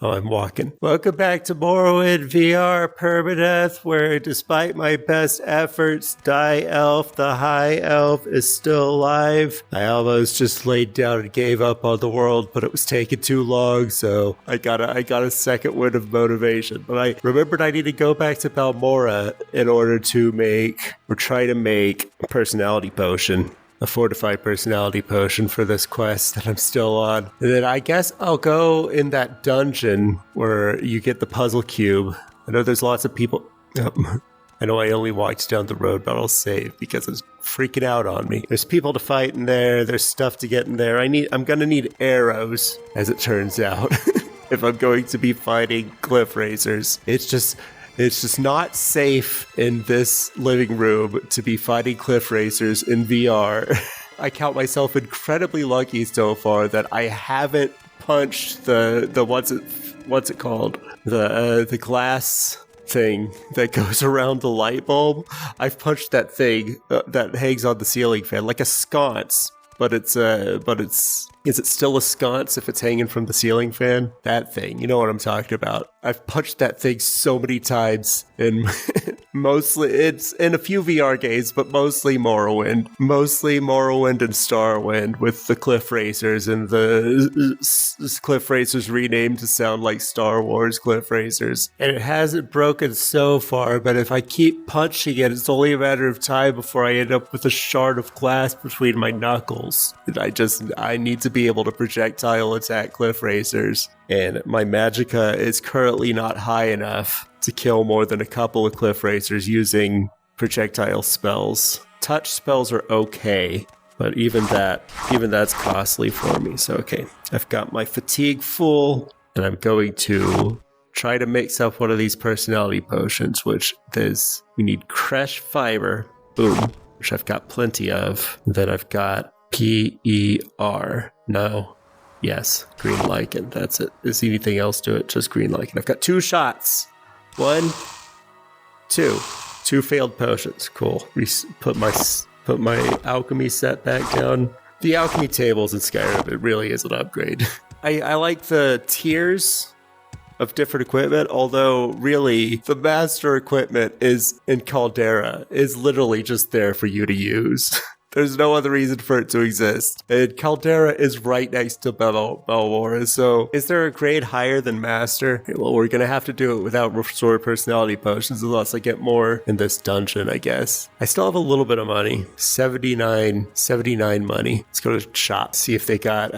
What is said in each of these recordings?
Oh, I'm walking. Welcome back to Morrowind VR Permadeath, where despite my best efforts, Elf, the High Elf, is still alive. I almost just laid down and gave up on the world, but it was taking too long, so I got a second wind of motivation. But I remembered I need to go back to Balmora in order to try to make a personality potion. A fortified personality potion for this quest that I'm still on. And then I guess I'll go in that dungeon where you get the puzzle cube. I know there's lots of people. I know I only walked down the road, but I'll save because it's freaking out on me. There's people to fight in there. There's stuff to get in there. I'm gonna need arrows, as it turns out, if I'm going to be fighting cliff racers. It's just not safe in this living room to be fighting cliff racers in VR. I count myself incredibly lucky so far that I haven't punched the what's it called? The glass thing that goes around the light bulb. I've punched that thing that hangs on the ceiling fan like a sconce. But is it still a sconce if it's hanging from the ceiling fan? That thing, you know what I'm talking about. I've punched that thing so many times, and mostly it's in a few VR games, but mostly Morrowind and Starwind with the cliff racers and the cliff racers renamed to sound like Star Wars cliff racers. And it hasn't broken so far, but if I keep punching it, it's only a matter of time before I end up with a shard of glass between my knuckles. And I need to be able to projectile attack cliff racers. And my magicka is currently not high enough to kill more than a couple of cliff racers using projectile spells. Touch spells are okay, but even that's costly for me. So okay, I've got my fatigue full, and I'm going to try to mix up one of these personality potions, we need Kresh Fiber, boom, which I've got plenty of. Then I've got PER, no. Yes, green lichen. That's it. Is anything else to it? Just green lichen. I've got 2 shots. 1, 2. 2 failed potions. Cool. Put my alchemy set back down. The alchemy tables in Skyrim, it really is an upgrade. I like the tiers of different equipment, although really the master equipment is in Caldera is literally just there for you to use. There's no other reason for it to exist. And Caldera is right next to Balmora, so is there a grade higher than Master? Well, we're gonna have to do it without restored personality potions unless I get more in this dungeon, I guess. I still have a little bit of money. 79 money. Let's go to shop, see if they got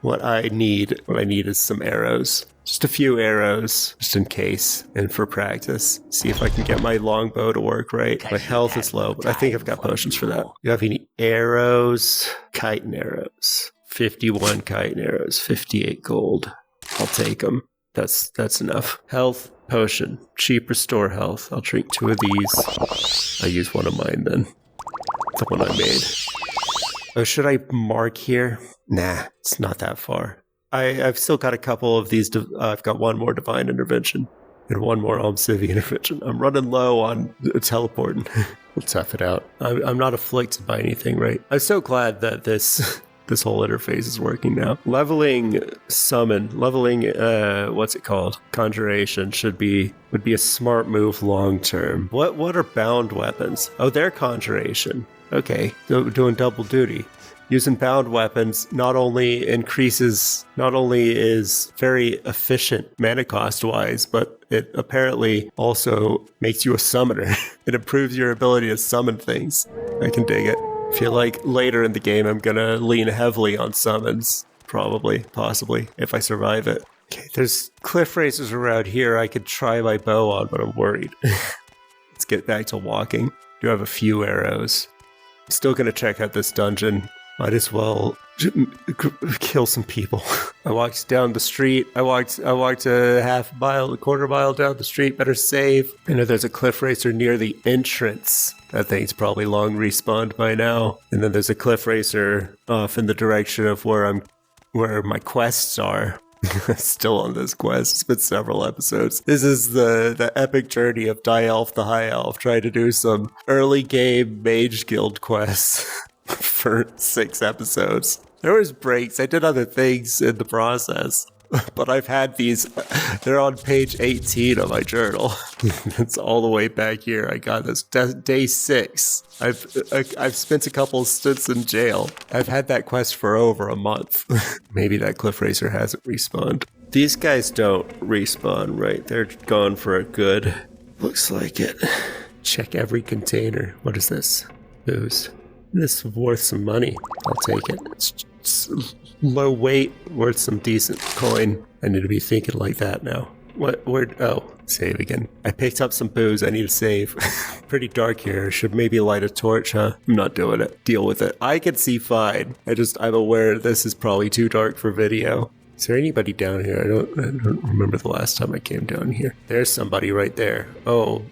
what I need. What I need is some arrows. Just a few arrows, just in case, and for practice. See if I can get my longbow to work right. My health is low, but I think I've got potions for that. You have any arrows? Chitin arrows. 51 chitin arrows, 58 gold. I'll take them. That's enough. Health potion. Cheap restore health. I'll drink 2 of these. I'll use one of mine then. The one I made. Oh, should I mark here? Nah, it's not that far. I've still got a couple of these. I've got 1 more Divine Intervention and 1 more Almcivi Intervention. I'm running low on teleporting. We'll tough it out. I'm not afflicted by anything, right? I'm so glad that this whole interface is working now. Leveling what's it called? Conjuration would be a smart move long term. What are bound weapons? Oh, they're conjuration. Okay, doing double duty. Using bound weapons not only is very efficient mana cost wise, but it apparently also makes you a summoner. It improves your ability to summon things. I can dig it. I feel like later in the game I'm gonna lean heavily on summons. Possibly, if I survive it. Okay, there's cliff racers around here I could try my bow on, but I'm worried. Let's get back to walking. Do have a few arrows. I'm still gonna check out this dungeon. Might as well kill some people. I walked down the street. I walked a quarter mile down the street. Better save. I know there's a cliff racer near the entrance. That thing's probably long respawned by now. And then there's a cliff racer off in the direction of where my quests are. Still on this quest. It's been several episodes. This is the epic journey of Elf, the High Elf, trying to do some early game Mage Guild quests. For 6 episodes. There was breaks. I did other things in the process. but I've had these. They're on page 18 of my journal. It's all the way back here. I got this day 6. I've spent a couple of stints in jail. I've had that quest for over a month. Maybe that cliff racer hasn't respawned. These guys don't respawn, right? They're gone for a good. Looks like it. Check every container. What is this? Booze. This is worth some money. I'll take it. It's low weight, worth some decent coin. I need to be thinking like that now. Oh, save again. I picked up some booze. I need to save. Pretty dark here. Should maybe light a torch, huh? I'm not doing it. Deal with it. I can see fine. I'm aware this is probably too dark for video. Is there anybody down here? I don't remember the last time I came down here. There's somebody right there. Oh.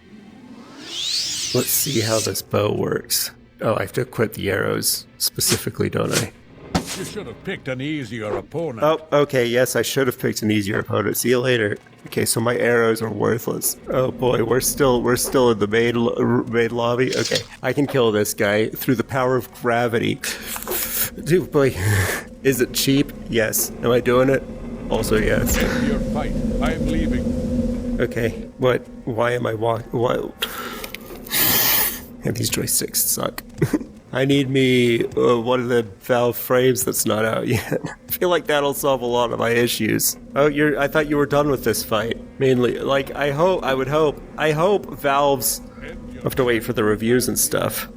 Let's see how this bow works. Oh, I have to equip the arrows specifically, don't I? You should have picked an easier opponent. Oh, okay, yes, I should have picked an easier opponent. See you later. Okay, so my arrows are worthless. Oh boy, we're still in the main lobby. Okay, I can kill this guy through the power of gravity. Dude, boy, is it cheap? Yes. Am I doing it? Also, yes. Your fight. I am leaving. Okay, what? Why am I walking? What? And these joysticks suck. I need me one of the valve frames that's not out yet. I feel like that'll solve a lot of my issues. Oh, I thought you were done with this fight. Mainly, like, I hope Valve's... I have to wait for the reviews and stuff.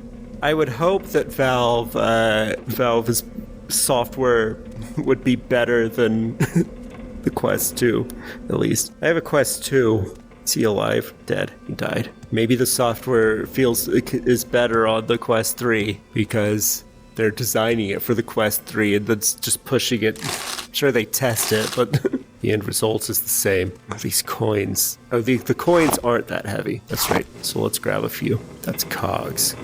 I would hope that Valve's software would be better than the Quest 2, at least. I have a Quest 2. Is he alive? Dead. He died. Maybe the software is better on the Quest 3 because they're designing it for the Quest 3 and then just pushing it. Sure, they test it, but the end result is the same. These coins. Oh, the coins aren't that heavy. That's right. So let's grab a few. That's cogs.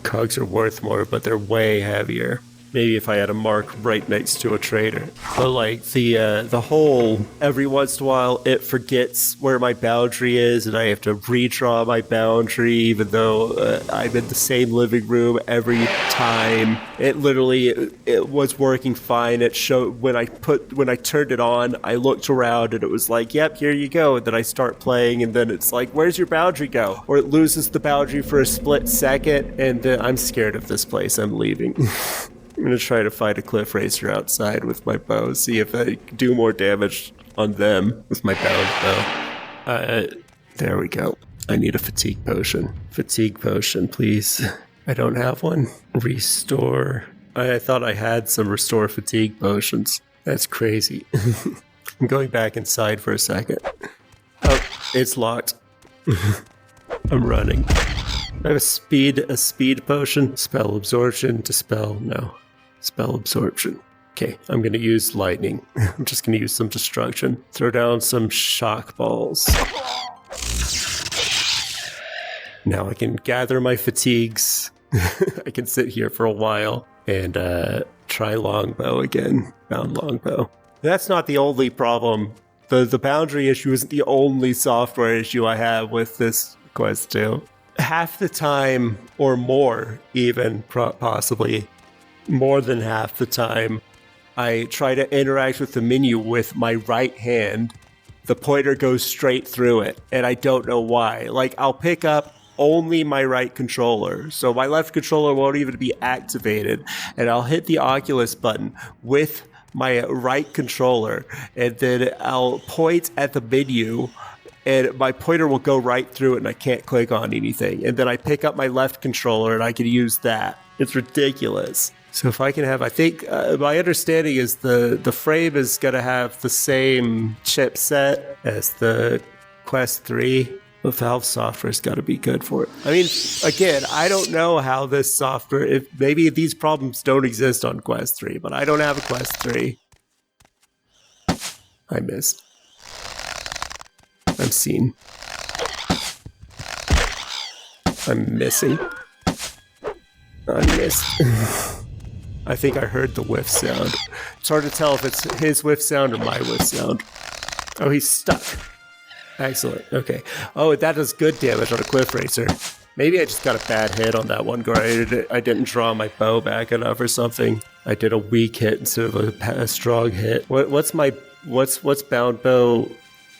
Cogs are worth more, but they're way heavier. Maybe if I had a mark right next to a trader. But like the whole, every once in a while it forgets where my boundary is and I have to redraw my boundary even though I'm in the same living room every time. It was working fine. It showed when I turned it on, I looked around and it was like, yep, here you go. And then I start playing and then it's like, where's your boundary go? Or it loses the boundary for a split second and then I'm scared of this place. I'm leaving. I'm going to try to fight a cliff racer outside with my bow, see if I do more damage on them with my bound bow. There we go. I need a fatigue potion. Fatigue potion, please. I don't have one. Restore. I thought I had some restore fatigue potions. That's crazy. I'm going back inside for a second. Oh, it's locked. I'm running. I have a speed potion. Spell absorption, dispel, no. Spell absorption. Okay, I'm gonna use lightning. I'm just gonna use some destruction. Throw down some shock balls. Now I can gather my fatigues. I can sit here for a while and try longbow again. Bound longbow. That's not the only problem. The boundary issue isn't the only software issue I have with this Quest 2. Half the time, or more even, possibly, more than half the time, I try to interact with the menu with my right hand. The pointer goes straight through it, and I don't know why. Like, I'll pick up only my right controller, so my left controller won't even be activated, and I'll hit the Oculus button with my right controller, and then I'll point at the menu, and my pointer will go right through it and I can't click on anything. And then I pick up my left controller and I can use that. It's ridiculous. So if I can have, I think, my understanding is the frame is going to have the same chipset as the Quest 3. The Valve software's got to be good for it. I mean, again, I don't know how this software, if maybe these problems don't exist on Quest 3, but I don't have a Quest 3. I missed. I'm seen. I'm missing. I missed. I think I heard the whiff sound. It's hard to tell if it's his whiff sound or my whiff sound. Oh, he's stuck. Excellent. Okay. Oh, that does good damage on a cliff racer. Maybe I just got a bad hit on that one guy. I didn't draw my bow back enough or something. I did a weak hit instead of a strong hit. What's my what's bound bow?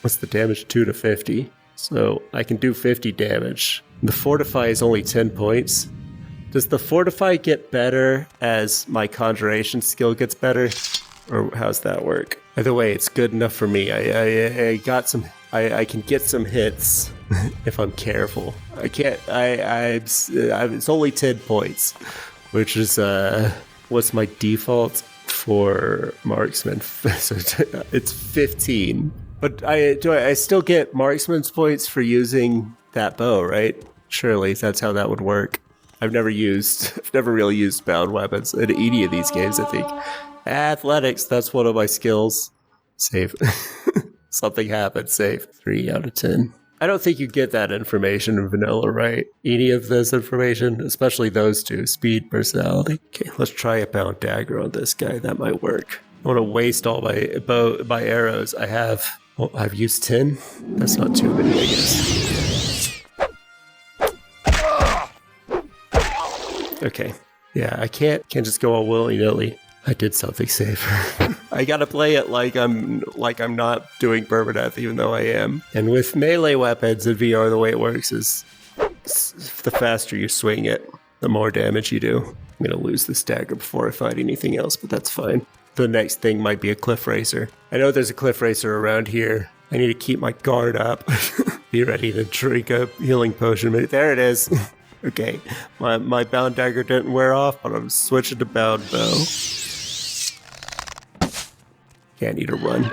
What's the damage? 2 to 50. So I can do 50 damage. The fortify is only 10 points. Does the fortify get better as my conjuration skill gets better? Or how's that work? Either way, it's good enough for me. I got some. I can get some hits if I'm careful. I can't. It's only 10 points, which is what's my default for marksman? So it's 15. But I still get marksman's points for using that bow, right? Surely that's how that would work. I've never really used bound weapons in any of these games, I think. Athletics, that's one of my skills. Save. Something happened, save. 3 out of 10. I don't think you get that information in vanilla, right? Any of this information, especially those two, speed, personality. Okay, let's try a bound dagger on this guy. That might work. I want to waste all my arrows. I've used 10. That's not too many, I guess. Okay. Yeah, I can't just go all willy-nilly. I did something safer. I gotta play it like I'm not doing permadeath, even though I am. And with melee weapons in VR, the way it works is the faster you swing it, the more damage you do. I'm gonna lose this dagger before I fight anything else, but that's fine. The next thing might be a cliff racer. I know there's a cliff racer around here. I need to keep my guard up. Be ready to drink a healing potion. There it is. Okay, my bound dagger didn't wear off, but I'm switching to bound bow. Yeah, I need to run.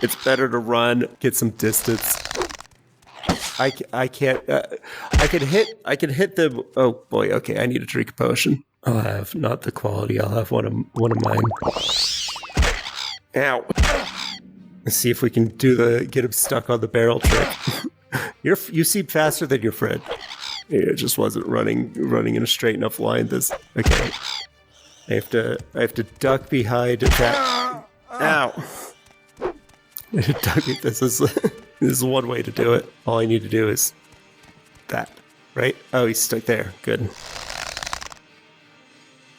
It's better to run, get some distance. I can't. I can hit them. Oh boy. Okay, I need to drink a potion. I'll have not the quality. I'll have one of mine. Ow. Let's see if we can get him stuck on the barrel trick. You seem faster than your friend. It just wasn't running in a straight enough line. Okay. I have to duck behind that. Ow. This is one way to do it. All I need to do is that, right? Oh, he's stuck there. Good.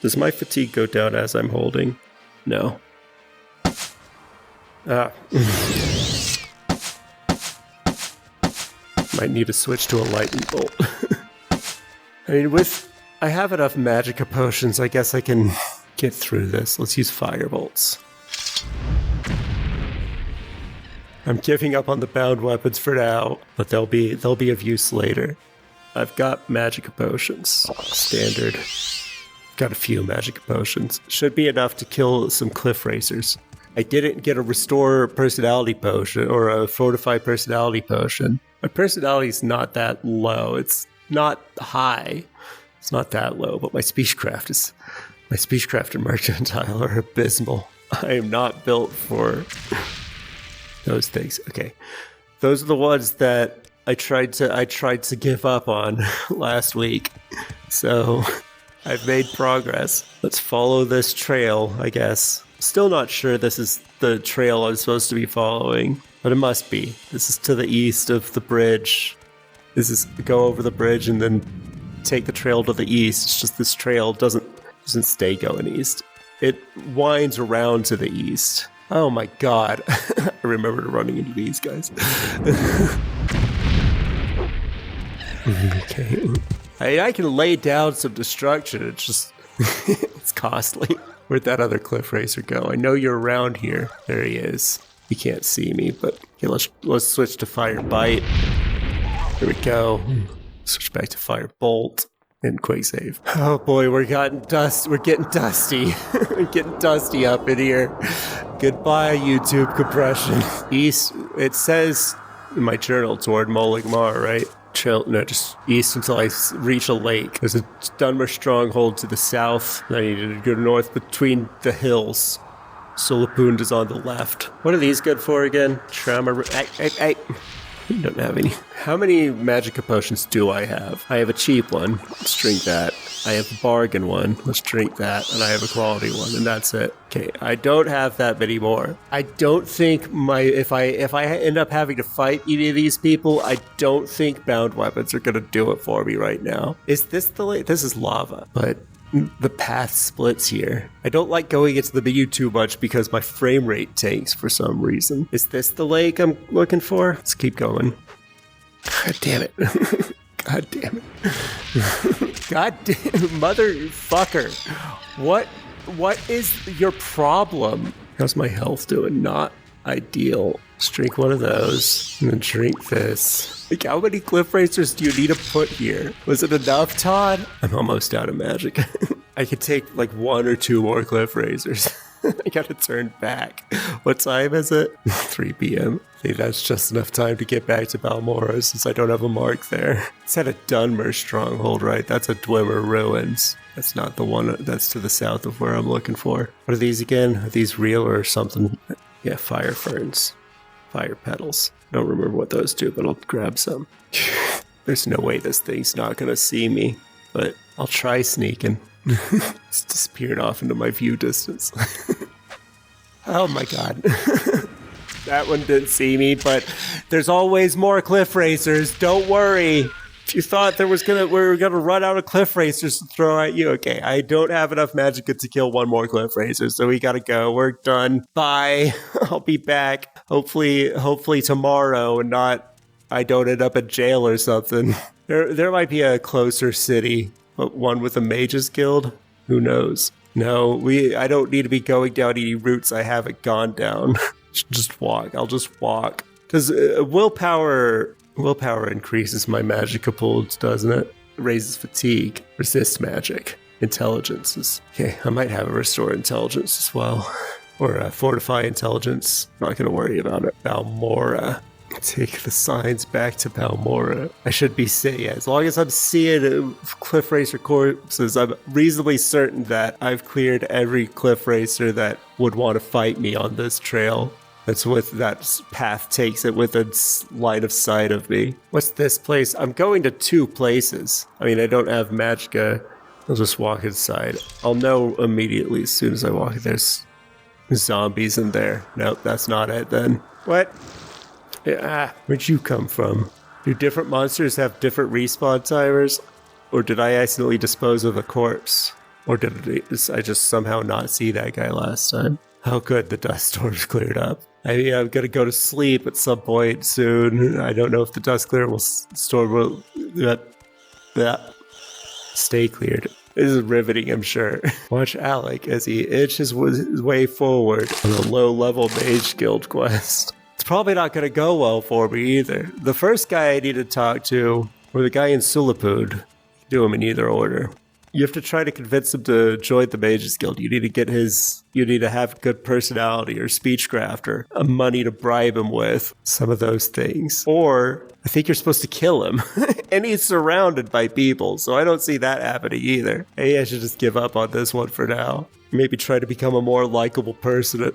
Does my fatigue go down as I'm holding? No. Ah. Might need to switch to a lightning bolt. I mean, I have enough magicka potions, I guess I can get through this. Let's use fire bolts. I'm giving up on the bound weapons for now, but they'll be of use later. I've got magicka potions. Standard. Got a few magicka potions. Should be enough to kill some cliff racers. I didn't get a restore personality potion or a fortify personality potion. My personality's not that low. It's not high. It's not that low, but my speechcraft and mercantile are abysmal. I am not built for those things. Okay. Those are the ones that I tried to give up on last week. So I've made progress. Let's follow this trail, I guess. Still not sure this is the trail I'm supposed to be following, but it must be. This is to the east of the bridge. This is go over the bridge and then take the trail to the east. It's just this trail doesn't stay going east. It winds around to the east. Oh my god. I remember running into these guys. Okay. I can lay down some destruction. It's just it's costly. Where'd that other cliff racer go? I know you're around here. There he is. You can't see me, but okay, let's switch to fire bite. Here we go. Switch back to fire bolt and quick save. Oh boy, we're getting dusty. We're getting dusty up in here. Goodbye, YouTube compression. East. It says in my journal toward Moligmar, right? Just east until I reach a lake. There's a Dunmer stronghold to the south. I need to go north between the hills. Solapund is on the left. What are these good for again? Trauma. Hey. You don't have any. How many magicka potions do I have? I have a cheap one. Let's drink that. I have a bargain one. Let's drink that. And I have a quality one, and that's it. Okay, I don't have that many more. I don't think if I end up having to fight any of these people, I don't think bound weapons are gonna do it for me right now. Is this the lake? This is lava, but the path splits here. I don't like going into the menu too much because my frame rate tanks for some reason. Is this the lake I'm looking for? Let's keep going. God damn it. God damn it. God damn motherfucker. What is your problem? How's my health doing? Not ideal. Let's drink one of those and then drink this. Like, how many cliff racers do you need to put here? Was it enough, Todd? I'm almost out of magic. I could take like 1 or 2 more cliff racers. I gotta turn back. What time is it? 3 p.m. I think that's just enough time to get back to Balmora since I don't have a mark there. It's at a Dunmer stronghold, right? That's a Dwemer ruins. That's not the one that's to the south of where I'm looking for. What are these again? Are these real or something? Yeah, fire ferns. Fire petals. I don't remember what those do, but I'll grab some. There's no way this thing's not gonna see me, but I'll try sneaking. It's disappeared off into my view distance. Oh my god. That one didn't see me, but there's always more cliff racers. Don't worry. If you thought we were gonna run out of cliff racers to throw at you, okay, I don't have enough magicka to kill one more cliff racer, so we gotta go. We're done. Bye. I'll be back. Hopefully tomorrow, and not I don't end up in jail or something. There might be a closer city, but one with a mages guild. Who knows? No, I don't need to be going down any routes I haven't gone down. Just walk. I'll just walk. Does willpower increases my magicka pools, doesn't it? Raises fatigue, resists magic, intelligences. Okay, I might have a restore intelligence as well. Or a fortify intelligence. Not gonna worry about it. Balmora. Take the signs back to Balmora. I should be saying, as long as I'm seeing cliff racer corpses, I'm reasonably certain that I've cleared every cliff racer that would want to fight me on this trail. That's what that path takes it with a line of sight of me. What's this place? I'm going to 2 places. I mean, I don't have magicka. I'll just walk inside. I'll know immediately as soon as I walk. There's zombies in there. Nope, that's not it then. What? Where'd you come from? Do different monsters have different respawn timers? Or did I accidentally dispose of a corpse? Or did I just somehow not see that guy last time? Oh good, the dust storm's cleared up. I'm gonna go to sleep at some point soon. I don't know if the dust storm will stay cleared. This is riveting, I'm sure. Watch Alec as he itches his way forward on a low-level mage guild quest. It's probably not going to go well for me either. The first guy I need to talk to, or the guy in Sulapud, do him in either order. You have to try to convince him to join the Mages Guild. You need to have good personality or speechcraft or money to bribe him with. Some of those things. Or I think you're supposed to kill him. And he's surrounded by people, so I don't see that happening either. Maybe I should just give up on this one for now. Maybe try to become a more likable person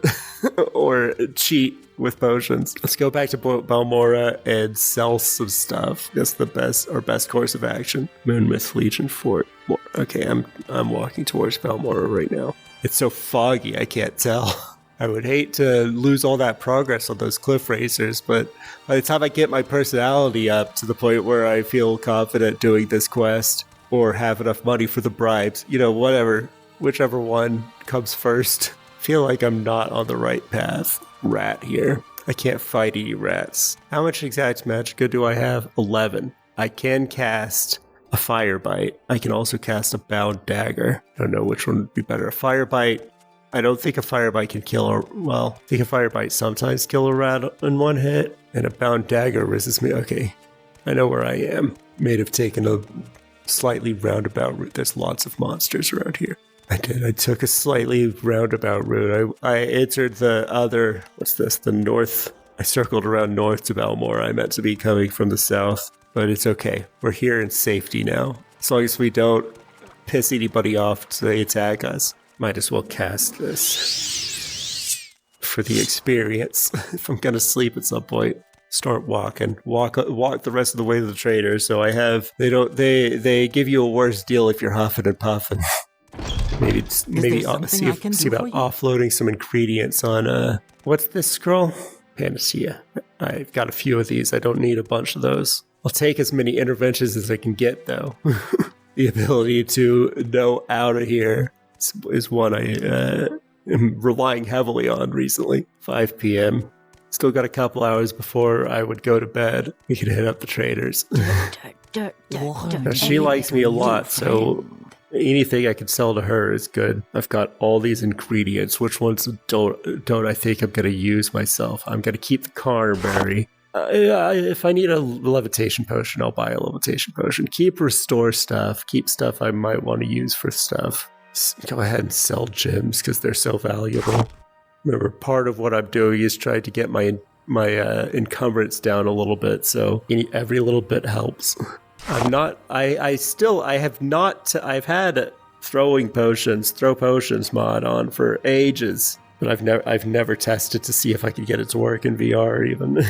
or cheat with potions. Let's go back to Balmora and sell some stuff. That's the best course of action. Moonmouth Legion Fort. Okay, I'm walking towards Balmora right now. It's so foggy, I can't tell. I would hate to lose all that progress on those cliff racers, but by the time I get my personality up to the point where I feel confident doing this quest or have enough money for the bribes, whatever, whichever one comes first. I feel like I'm not on the right path. Rat here. I can't fight any rats. How much exact magicka do I have? 11. I can cast a fire bite. I can also cast a bound dagger. I don't know which one would be better. A fire bite. I don't think a fire bite can kill I think a fire bite sometimes kill a rat in one hit, and a bound dagger resists me. Okay, I know where I am. May have taken a slightly roundabout route. There's lots of monsters around here. I did. I took a slightly roundabout route. I entered the north. I circled around north to Balmora. I meant to be coming from the south, but it's okay. We're here in safety now. As long as we don't piss anybody off so they attack us. Might as well cast this for the experience. If I'm gonna sleep at some point, start walking. Walk the rest of the way to the trader. So they give you a worse deal if you're huffing and puffing. Maybe see about offloading some ingredients on what's this scroll? Panacea. I've got a few of these. I don't need a bunch of those. I'll take as many interventions as I can get though. The ability to know out of here is one I am relying heavily on recently. 5 p.m. Still got a couple hours before I would go to bed. We could hit up the traders. Now, she likes me a lot, so anything I can sell to her is good. I've got all these ingredients. Which ones don't I think I'm going to use myself? I'm going to keep the Carberry. If I need a levitation potion, I'll buy a levitation potion. Keep restore stuff. Keep stuff I might want to use for stuff. Go ahead and sell gems because they're so valuable. Remember, part of what I'm doing is trying to get my encumbrance down a little bit, so every little bit helps. I've had throw potions mod on for ages, but I've never tested to see if I could get it to work in VR even.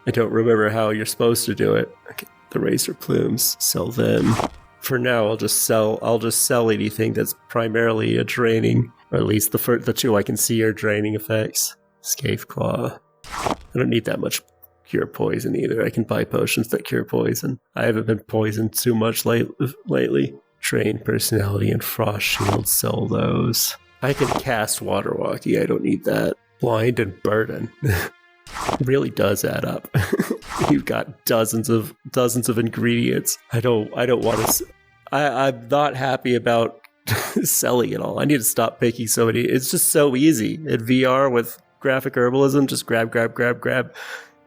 I don't remember how you're supposed to do it. Okay, the razor plumes, sell them. For now, I'll just sell anything that's primarily a draining, or at least the two I can see are draining effects. Scathe Claw. I don't need that much cure poison either. I can buy potions that cure poison. I haven't been poisoned too much lately. Train Personality and Frost Shield, sell those. I can cast Water Walkie, I don't need that. Blind and Burden. Really does add up. You've got dozens of ingredients. I don't want to. I'm not happy about selling it all. I need to stop picking so many. It's just so easy in VR with graphic herbalism. Just grab.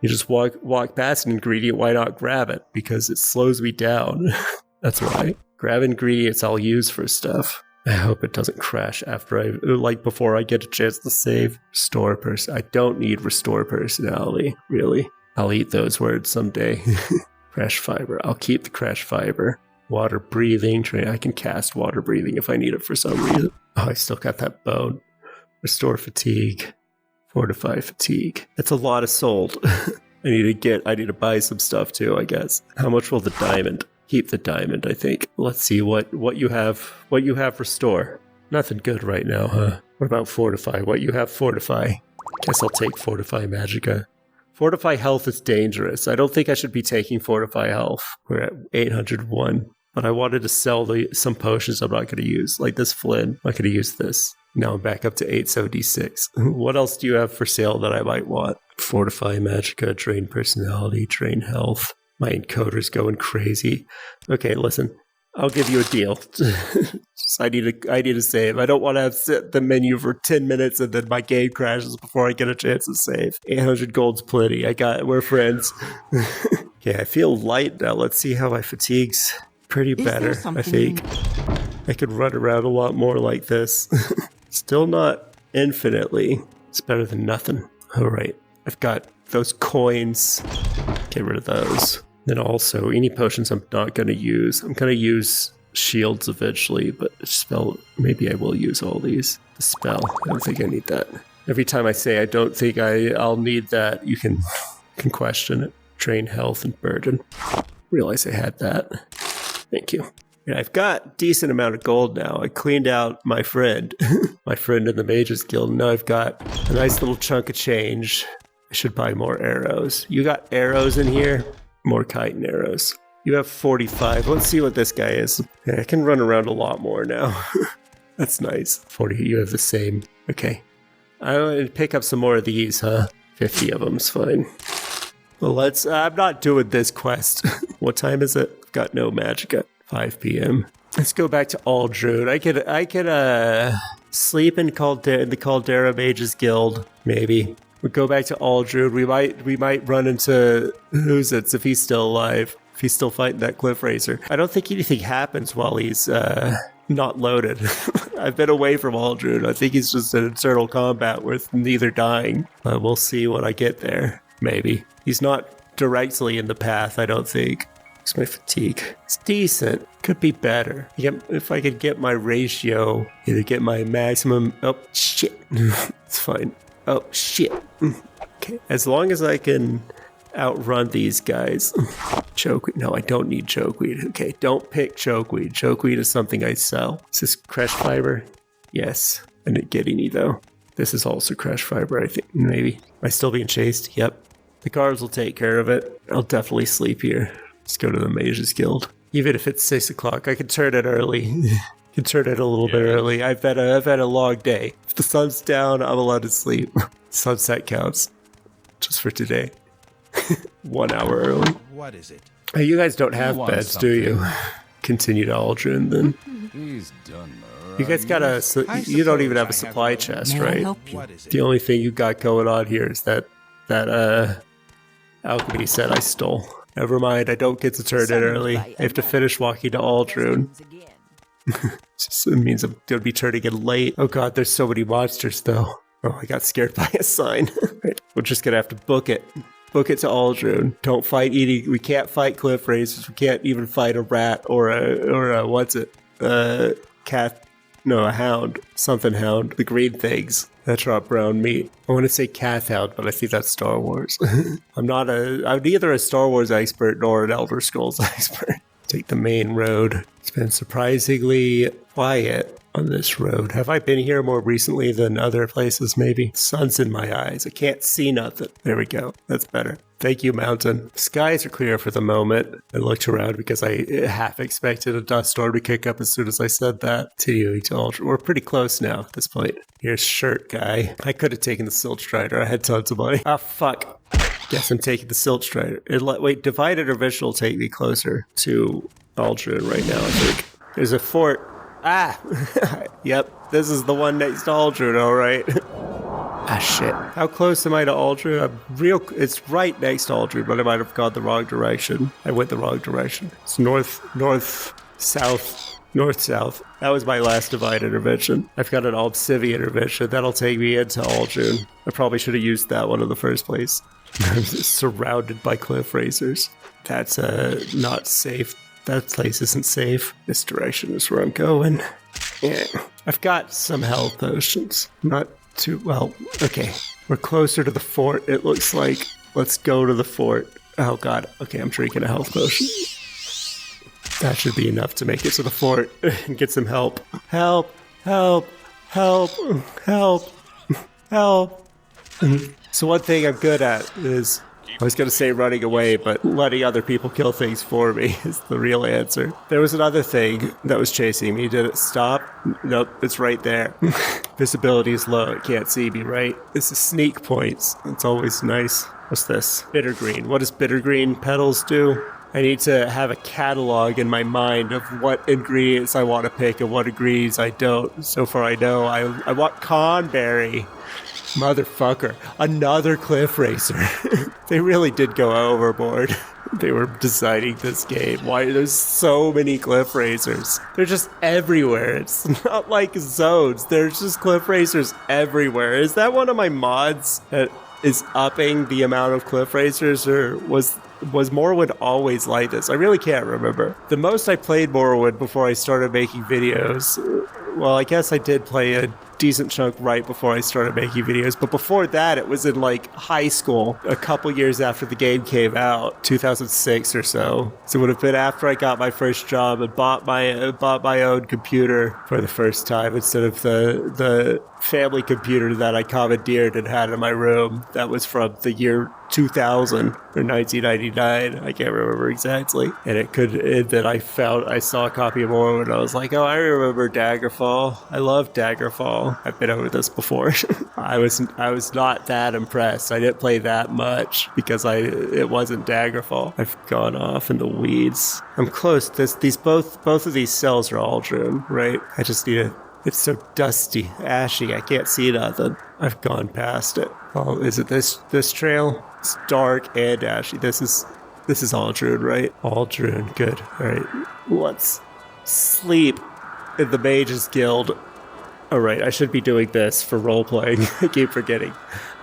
You just walk past an ingredient. Why not grab it? Because it slows me down. That's why. Grab ingredients I'll use for stuff. I hope it doesn't crash before I get a chance to save. I don't need restore personality, really. I'll eat those words someday. Crash fiber. I'll keep the crash fiber. Water breathing. I can cast water breathing if I need it for some reason. Oh, I still got that bone. Restore fatigue. Fortify fatigue. That's a lot of sold. I need to buy some stuff too, I guess. How much will the diamond? Keep the diamond, I think. Let's see what you have restore. Nothing good right now, huh? What about fortify? What you have fortify? Guess I'll take fortify magicka. Fortify health is dangerous. I don't think I should be taking fortify health. We're at 801. But I wanted to sell some potions I'm not going to use. Like this Flynn. I'm not going to use this. Now I'm back up to 876. What else do you have for sale that I might want? Fortify magicka, drain personality, drain health. My encoder's going crazy. Okay, listen. I'll give you a deal. I need to save. I don't want to have sit the menu for 10 minutes and then my game crashes before I get a chance to save. 800 gold's plenty. We're friends. Okay, I feel light now. Let's see how my fatigue's pretty better, I think. I could run around a lot more like this. Still not infinitely. It's better than nothing. All right. I've got those coins. Get rid of those. Then also, any potions I'm not going to use. I'm going to use shields eventually, but spell, maybe I will use all these. The spell, I don't think I need that. Every time I say I don't think I'll need that, you can question it. Drain health and burden. Realize I had that. Thank you. Yeah, I've got decent amount of gold now. I cleaned out my friend. My friend in the Mages Guild. Now I've got a nice little chunk of change. I should buy more arrows. You got arrows in here? More chitin arrows. You have 45. Let's see what this guy is. Yeah, I can run around a lot more now. That's nice. 40, you have the same. Okay. I'm going to pick up some more of these, huh? 50 of them's fine. Well, I'm not doing this quest. What time is it? I've got no magicka. 5 p.m. Let's go back to Aldrude. I could sleep in the Caldera Mages Guild, maybe. We'll go back to Aldrude. We might run into Who's-Its if he's still alive. If he's still fighting that Cliff Racer. I don't think anything happens while he's not loaded. I've been away from Aldrude. I think he's just in eternal combat with neither dying. We'll see when I get there. Maybe. He's not directly in the path, I don't think. It's my fatigue. It's decent. Could be better. If I could get my ratio, either get my maximum. Oh, shit. It's fine. Oh, shit. Okay. As long as I can outrun these guys. Chokeweed. No, I don't need chokeweed. Okay, don't pick chokeweed. Chokeweed is something I sell. Is this crush fiber? Yes. I didn't get any, though. This is also crush fiber, I think. Maybe. Am I still being chased? Yep. The cars will take care of it. I'll definitely sleep here. Let's go to the Mages Guild. Even if it's 6 o'clock, I can turn it early. Can turn it a little bit early. I've had a long day. If the sun's down, I'm allowed to sleep. Sunset counts. Just for today. 1 hour early. What is it? Hey, you guys don't have want beds, do you? Continue to Aldrin, then. He's done. You guys got you don't even have a supply chest, right? What is it? The only thing you got going on here is that alchemy set I stole. Never mind, I don't get to turn it early. I have to finish walking to Aldrin. It means I'm going to be turning in late. Oh god, there's so many monsters, though. Oh, I got scared by a sign. We're just going to have to book it. Book it to Aldrin. Don't fight eating. We can't fight cliff racers. We can't even fight a rat or a what's it? Cat. No, a hound. Something hound. The green things that drop brown meat. I want to say Cath Hound, but I think that's Star Wars. I'm neither a Star Wars expert nor an Elder Scrolls expert. Take the main road. It's been surprisingly quiet on this road. Have I been here more recently than other places, maybe? Sun's in my eyes. I can't see nothing. There we go. That's better. Thank you, mountain. Skies are clear for the moment. I looked around because I half expected a dust storm to kick up as soon as I said that. Continuing to Ultra. We're pretty close now at this point. Here's Shirt Guy. I could have taken the Silt Strider. I had tons of money. Ah, fuck. Guess I'm taking the Silt Strider. Wait, Divided or Vision will take me closer to Aldrin right now, I think. There's a fort. Ah! Yep, this is the one next to Aldrin, alright. Ah, shit. How close am I to Aldrin? It's right next to Aldrin, but I might have gone the wrong direction. I went the wrong direction. It's north, south. That was my last Divide intervention. I've got an Obsidian intervention. That'll take me into Aldrin. I probably should have used that one in the first place. I'm surrounded by cliff racers. That's not safe. That place isn't safe. This direction is where I'm going. Yeah. I've got some health potions. Not too well. Okay. We're closer to the fort, it looks like. Let's go to the fort. Oh god. Okay, I'm drinking a health potion. That should be enough to make it to the fort and get some help. Help! Help! Help! Help! Help! So one thing I'm good at is, I was going to say running away, but letting other people kill things for me is the real answer. There was another thing that was chasing me. Did it stop? Nope, it's right there. Visibility is low. It can't see me, right? This is sneak points. It's always nice. What's this? Bitter green. What does bitter green petals do? I need to have a catalog in my mind of what ingredients I want to pick and what ingredients I don't. So far I know I want Conberry. Motherfucker. Another cliff racer. They really did go overboard. They were designing this game. Why there's so many cliff racers? They're just everywhere. It's not like zones. There's just cliff racers everywhere. Is that one of my mods that is upping the amount of cliff racers, or was Morrowind always like this? I really can't remember. The most I played Morrowind before I started making videos, well, I guess I did play a decent chunk right before I started making videos, but before that it was in like high school, a couple years after the game came out, 2006 or so. So it would have been after I got my first job and bought my own computer for the first time instead of the family computer that I commandeered and had in my room. That was from the year 2000 or 1999. I can't remember exactly. And then I saw a copy of Morrowind and I was like, oh, I remember Daggerfall. I love Daggerfall. I've been over this before. I was not that impressed. I didn't play that much because it wasn't Daggerfall. I've gone off in the weeds. I'm close. Both of these cells are Aldrin, right? I just need to. It's so dusty, ashy, I can't see nothing. I've gone past it. Oh, is it this trail? It's dark and ashy. This is Aldrin, right? Aldrin, good. Alright. Let's sleep in the Mages Guild. Alright, I should be doing this for role-playing. I keep forgetting.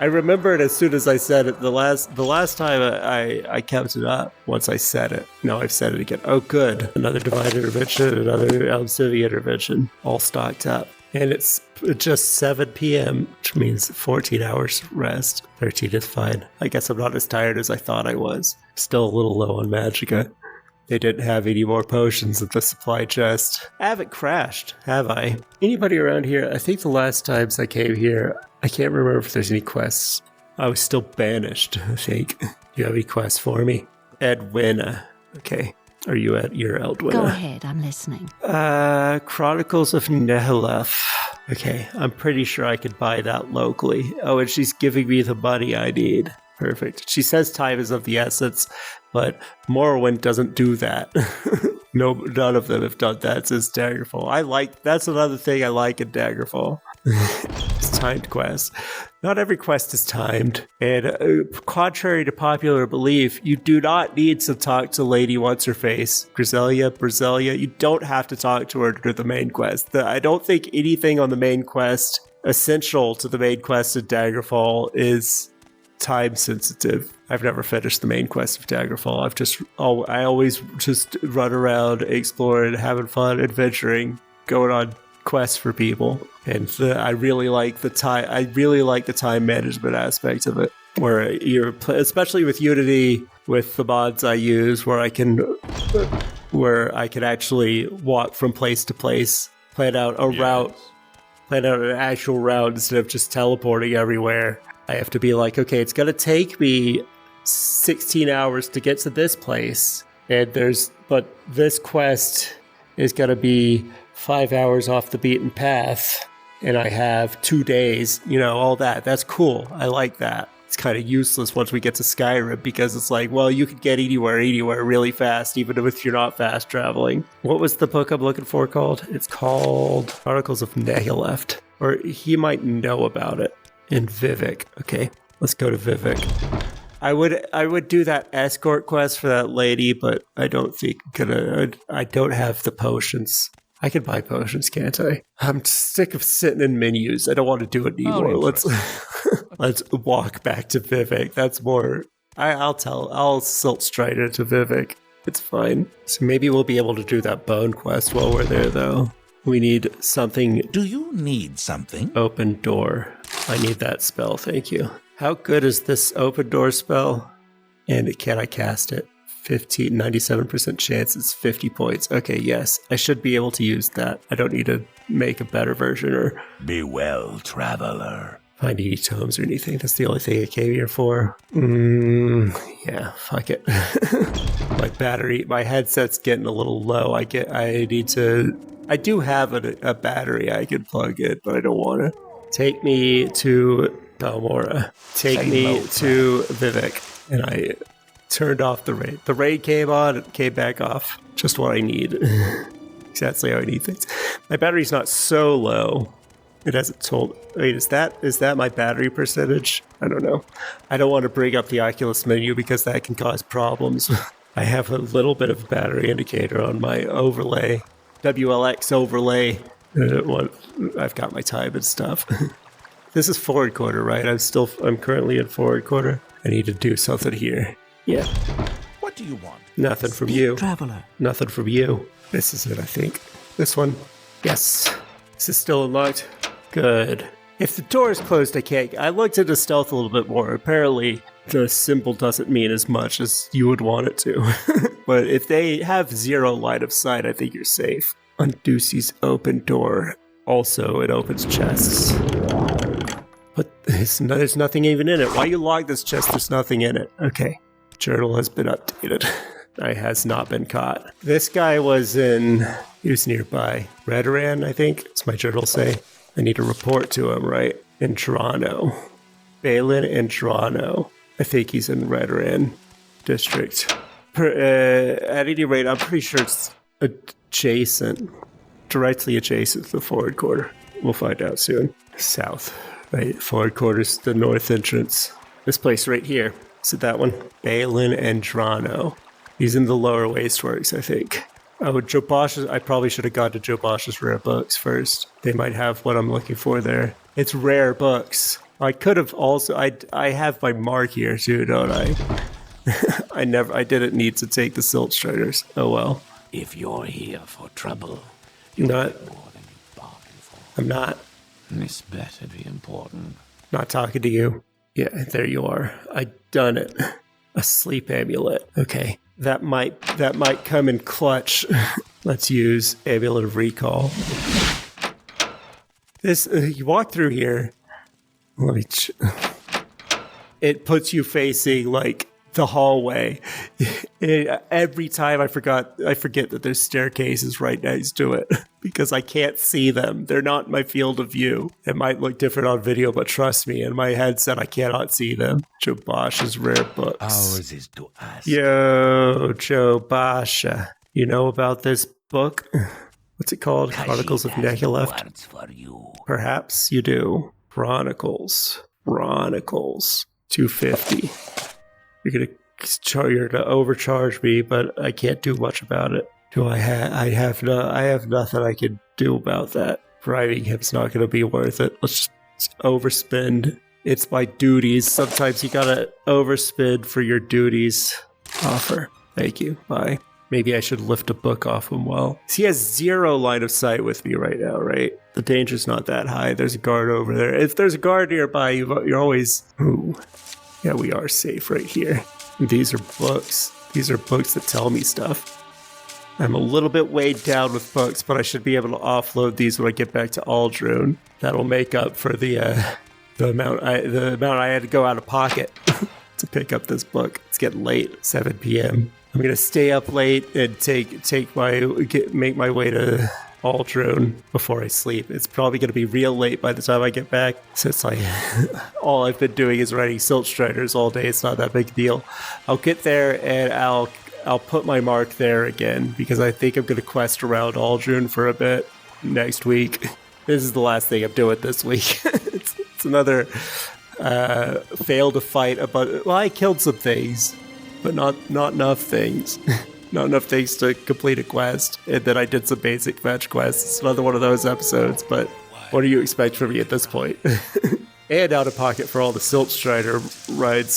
I remembered as soon as I said it. The last time I kept it up once I said it. No, I've said it again. Oh, good. Another Divine Intervention, another Obsidian Intervention. All stocked up. And it's just 7 p.m., which means 14 hours rest. 13 is fine. I guess I'm not as tired as I thought I was. Still a little low on Magicka. They didn't have any more potions at the supply chest. I haven't crashed, have I? Anybody around here? I think the last times I came here, I can't remember if there's any quests. I was still banished, I think. Do you have any quests for me? Edwina. Okay. Are you at your Eldwina? Go ahead, I'm listening. Chronicles of Neheleth. Okay, I'm pretty sure I could buy that locally. Oh, and she's giving me the money I need. Perfect. She says time is of the essence, but Morrowind doesn't do that. No, none of them have done that since Daggerfall. That's another thing I like in Daggerfall. It's timed quests. Not every quest is timed, and contrary to popular belief, you do not need to talk to Lady What's-Her-Face, Briselia. You don't have to talk to her to the main quest. I don't think anything on the main quest essential to the main quest in Daggerfall is time sensitive. I've never finished the main quest of Daggerfall. I always just run around exploring, having fun, adventuring, going on quests for people, and I really like the time management aspect of it, where especially with Unity, with the mods I use, where I can actually walk from place to place, plan out an actual route instead of just teleporting everywhere. I have to be like, okay, it's gonna take me 16 hours to get to this place, but this quest is gonna be 5 hours off the beaten path, and I have 2 days, all that. That's cool. I like that. It's kind of useless once we get to Skyrim, because it's like, well, you could get anywhere really fast, even if you're not fast traveling. What was the book I'm looking for called? It's called Chronicles of Neheleth, or he might know about it. In Vivek. Okay, let's go to Vivek. I would do that escort quest for that lady, but I don't have the potions. I could buy potions, can't I? I'm sick of sitting in menus. I don't want to do it anymore. Let's walk back to Vivek. That's more. I'll silt strider to Vivek. It's fine. So maybe we'll be able to do that bone quest while we're there, though. We need something. Do you need something? Open door. I need that spell, thank you. How good is this open door spell? And can I cast it? 97% chance, it's 50 points. Okay, yes, I should be able to use that. I don't need to make a better version or... Be well, traveler. Find any tomes or anything. That's the only thing I came here for. Yeah, fuck it. My headset's getting a little low. I do have a battery I can plug in, but I don't want to. Take me to Balmora. Take me to Vivek. And I turned off the raid. The raid came on, it came back off. Just what I need. Exactly how I need things. My battery's not so low. It hasn't told. Wait, is that my battery percentage? I don't know. I don't want to bring up the Oculus menu because that can cause problems. I have a little bit of battery indicator on my overlay. WLX overlay. I've got my time and stuff. This is forward quarter, right? I'm currently in forward quarter. I need to do something here. Yeah. What do you want? Nothing from you. Traveler. Nothing from you. This is it, I think. This one. Yes. Is this still unlocked? Good. If the door is closed, I can't. I looked into stealth a little bit more. Apparently, the symbol doesn't mean as much as you would want it to. But if they have 0 line of sight, I think you're safe. Unducey's open door. Also, it opens chests. But there's nothing even in it. Why you log this chest? There's nothing in it. Okay. Journal has been updated. I has not been caught. This guy he was nearby. Redoran, I think. That's my journal say. I need to report to him, right? In Toronto. Balin and Toronto. I think he's in Redoran district. At any rate, I'm pretty sure it's directly adjacent to the forward quarter. We'll find out soon. South. Right, forward quarter's the north entrance. This place right here. Is it that one? Balin and Toronto. He's in the lower wasteworks, I think. Oh, Joe Bosch's. I probably should have gone to Joe Bosch's rare books first. They might have what I'm looking for there. It's rare books. I could have also. I have my mark here too, don't I? I didn't need to take the silt striders. Oh well. If you're here for trouble, not. more than you bargained for. I'm not. This better be important. Not talking to you. Yeah, there you are. I done it. A sleep amulet. Okay. That might come in clutch. Let's use Amulet of Recall. This you walk through here. It puts you facing like the hallway. Every time I forget that there's staircases right next to it because I can't see them. They're not in my field of view. It might look different on video, but trust me, in my headset, I cannot see them. Joe Bosch's rare books. Ours is to ask. Yo, Joe Basha. You know about this book? What's it called? Chronicles of Nekhileft? Words for you. Perhaps you do. Chronicles. 250. You're gonna overcharge me, but I can't do much about it. I have nothing I can do about that. Bribing him's not gonna be worth it. Let's just overspend. It's my duties. Sometimes you gotta overspend for your duties. Offer. Thank you. Bye. Maybe I should lift a book off him well. He has 0 line of sight with me right now, right? The danger's not that high. There's a guard over there. If there's a guard nearby, you're always... Ooh. Yeah, we are safe right here. These are books. These are books that tell me stuff. I'm a little bit weighed down with books, but I should be able to offload these when I get back to Aldrune. That'll make up for the amount I had to go out of pocket to pick up this book. It's getting late, 7 p.m. I'm gonna stay up late and make my way to Aldrune before I sleep. It's probably gonna be real late by the time I get back, since all I've been doing is riding Silt Striders all day. It's not that big a deal. I'll get there and I'll put my mark there again because I think I'm gonna quest around Aldrune for a bit next week. This is the last thing I'm doing this week. it's another fail to fight about. Well, I killed some things. But not enough things. Not enough things to complete a quest. And then I did some basic fetch quests. It's another one of those episodes, but what do you expect from me at this point? And out of pocket for all the Silt Strider rides,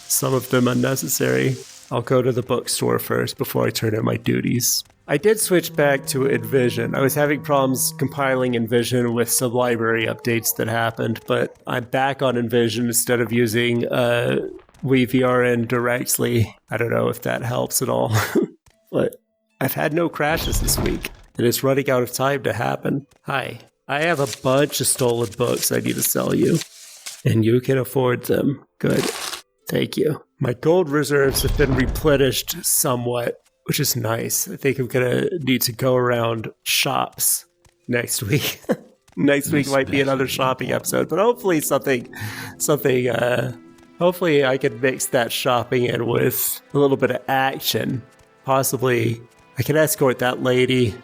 some of them unnecessary. I'll go to the bookstore first before I turn in my duties. I did switch back to Envision. I was having problems compiling Envision with some library updates that happened, but I'm back on Envision instead of using WeVRN directly. I don't know if that helps at all, but I've had no crashes this week, and it's running out of time to happen. Hi, I have a bunch of stolen books I need to sell you, and you can afford them. Good. Thank you. My gold reserves have been replenished somewhat, which is nice. I think I'm gonna need to go around shops next week. Next week might be another shopping episode, but hopefully hopefully I can mix that shopping in with a little bit of action. Possibly I can escort that lady.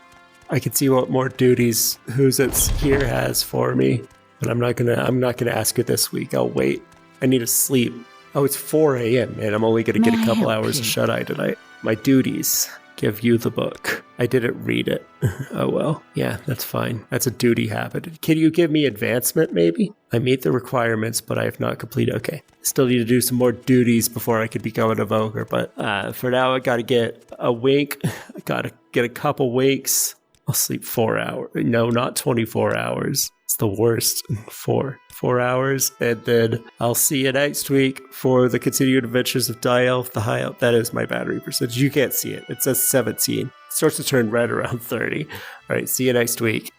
I can see what more duties Who's It's Here has for me. But I'm not gonna ask her this week. I'll wait. I need to sleep. Oh, it's 4 a.m. and I'm only gonna get a couple hours of shut-eye tonight. My duties. Give you the book. I didn't read it. Oh well. Yeah, that's fine. That's a duty habit. Can you give me advancement, maybe? I meet the requirements, but I have not completed. Okay. Still need to do some more duties before I could become an evoker, but for now I gotta get a wink. I gotta get a couple winks. I'll sleep 4 hours. No, not 24 hours. It's the worst. 4 hours, and then I'll see you next week for the continued adventures of Elf the High Elf. That is my battery percentage. You can't see it. It says 17. It starts to turn red around 30. All right, see you next week.